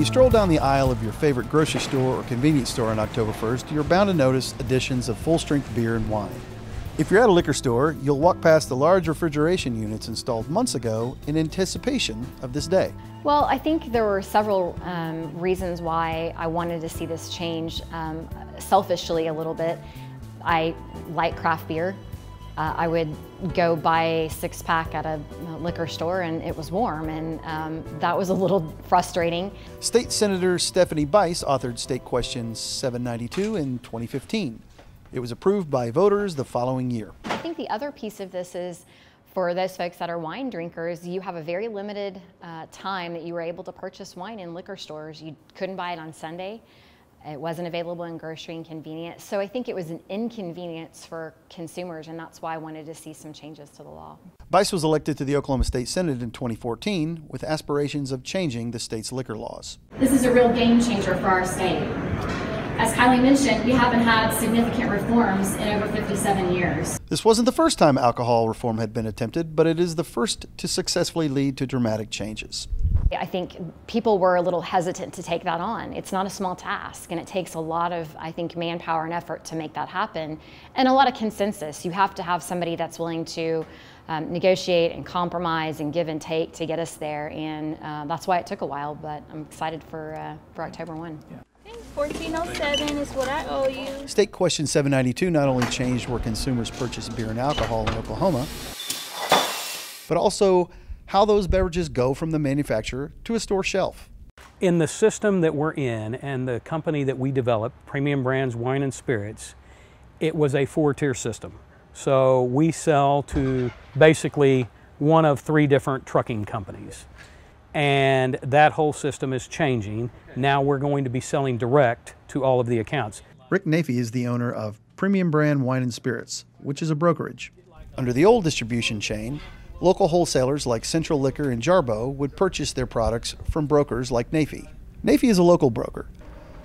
you stroll down the aisle of your favorite grocery store or convenience store on October 1st, you're bound to notice additions of full-strength beer and wine. If you're at a liquor store, you'll walk past the large refrigeration units installed months ago in anticipation of this day. Well, I think there were several reasons why I wanted to see this change. Selfishly a little bit, I like craft beer. I would go buy a six-pack at a liquor store and it was warm, and that was a little frustrating. State Senator Stephanie Bice authored State Question 792 in 2015. It was approved by voters the following year. I think the other piece of this is, for those folks that are wine drinkers, you have a very limited time that you were able to purchase wine in liquor stores. You couldn't buy it on Sunday. It wasn't available in grocery and convenience. So I think it was an inconvenience for consumers, and that's why I wanted to see some changes to the law. Bice was elected to the Oklahoma State Senate in 2014 with aspirations of changing the state's liquor laws. This is a real game changer for our state. As Kylie mentioned, we haven't had significant reforms in over 57 years. This wasn't the first time alcohol reform had been attempted, but it is the first to successfully lead to dramatic changes. I think people were a little hesitant to take that on. It's not a small task, and it takes a lot of, I think, manpower and effort to make that happen, and a lot of consensus. You have to have somebody that's willing to negotiate and compromise and give and take to get us there, and that's why it took a while, but I'm excited for October 1. Yeah. 1407 is what I owe you. State Question 792 not only changed where consumers purchase beer and alcohol in Oklahoma, but also how those beverages go from the manufacturer to a store shelf. In the system that we're in and the company that we developed, Premium Brands Wine and Spirits, it was a four-tier system. So we sell to basically one of three different trucking companies. And that whole system is changing. Now we're going to be selling direct to all of the accounts. Rick Nafee is the owner of Premium Brand Wine and Spirits, which is a brokerage. Under the old distribution chain, local wholesalers like Central Liquor and Jarbo would purchase their products from brokers like Nafee. Nafee is a local broker,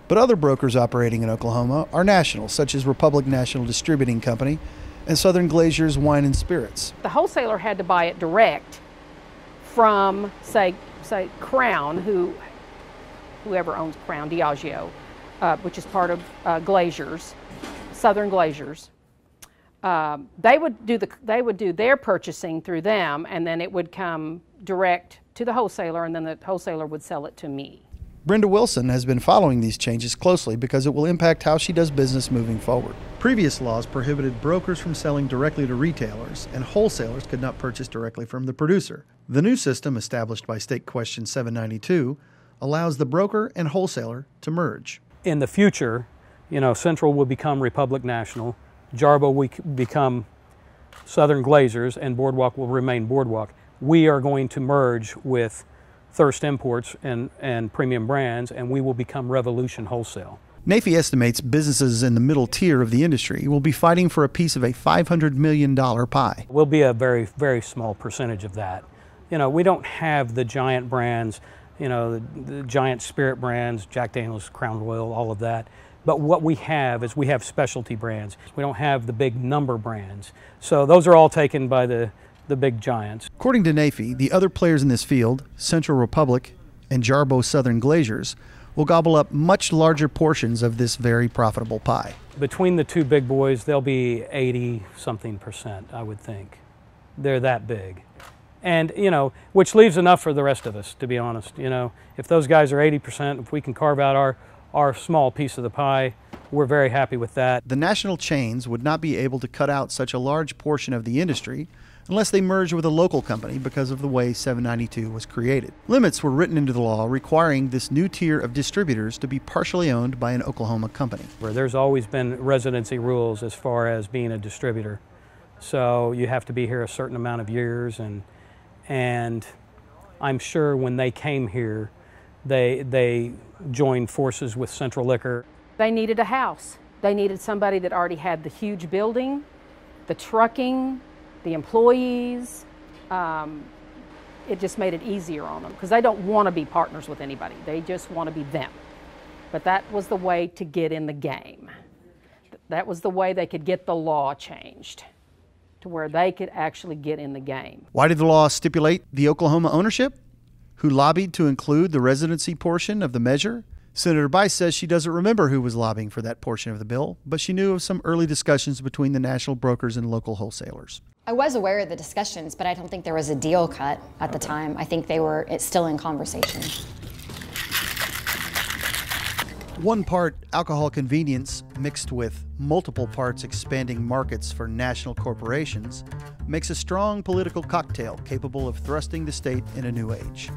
but other brokers operating in Oklahoma are national, such as Republic National Distributing Company and Southern Glazer's Wine and Spirits. The wholesaler had to buy it direct from, say Crown, whoever owns Crown, Diageo, which is part of Glazers, Southern Glazers. They would do their purchasing through them, and then it would come direct to the wholesaler, and then the wholesaler would sell it to me. Brenda Wilson has been following these changes closely because it will impact how she does business moving forward. Previous laws prohibited brokers from selling directly to retailers, and wholesalers could not purchase directly from the producer. The new system, established by State Question 792, allows the broker and wholesaler to merge. In the future, Central will become Republic National, Jarbo will become Southern Glazers, and Boardwalk will remain Boardwalk. We are going to merge with Thirst Imports and Premium Brands, and we will become Revolution Wholesale. Nafee estimates businesses in the middle tier of the industry will be fighting for a piece of a $500 million pie. We'll be a very, very small percentage of that. We don't have the giant brands, the giant spirit brands, Jack Daniel's, Crown Royal, all of that. But what we have is we have specialty brands. We don't have the big number brands. So those are all taken by the big giants. According to Nafee, the other players in this field, Central Republic and Jarbo Southern Glazers, will gobble up much larger portions of this very profitable pie. Between the two big boys, they'll be 80-something%, I would think. They're that big. And, which leaves enough for the rest of us, to be honest. If those guys are 80%, if we can carve out our small piece of the pie, we're very happy with that. The national chains would not be able to cut out such a large portion of the industry unless they merged with a local company because of the way 792 was created. Limits were written into the law requiring this new tier of distributors to be partially owned by an Oklahoma company. There's always been residency rules as far as being a distributor. So you have to be here a certain amount of years, and I'm sure when they came here, they joined forces with Central Liquor. They needed a house. They needed somebody that already had the huge building, the trucking, the employees. It just made it easier on them because they don't want to be partners with anybody. They just want to be them. But that was the way to get in the game. That was the way they could get the law changed to where they could actually get in the game. Why did the law stipulate the Oklahoma ownership? Who lobbied to include the residency portion of the measure? Senator Bice says she doesn't remember who was lobbying for that portion of the bill, but she knew of some early discussions between the national brokers and local wholesalers. I was aware of the discussions, but I don't think there was a deal cut at the time. I think it's still in conversation. One part alcohol convenience mixed with multiple parts expanding markets for national corporations makes a strong political cocktail capable of thrusting the state in a new age.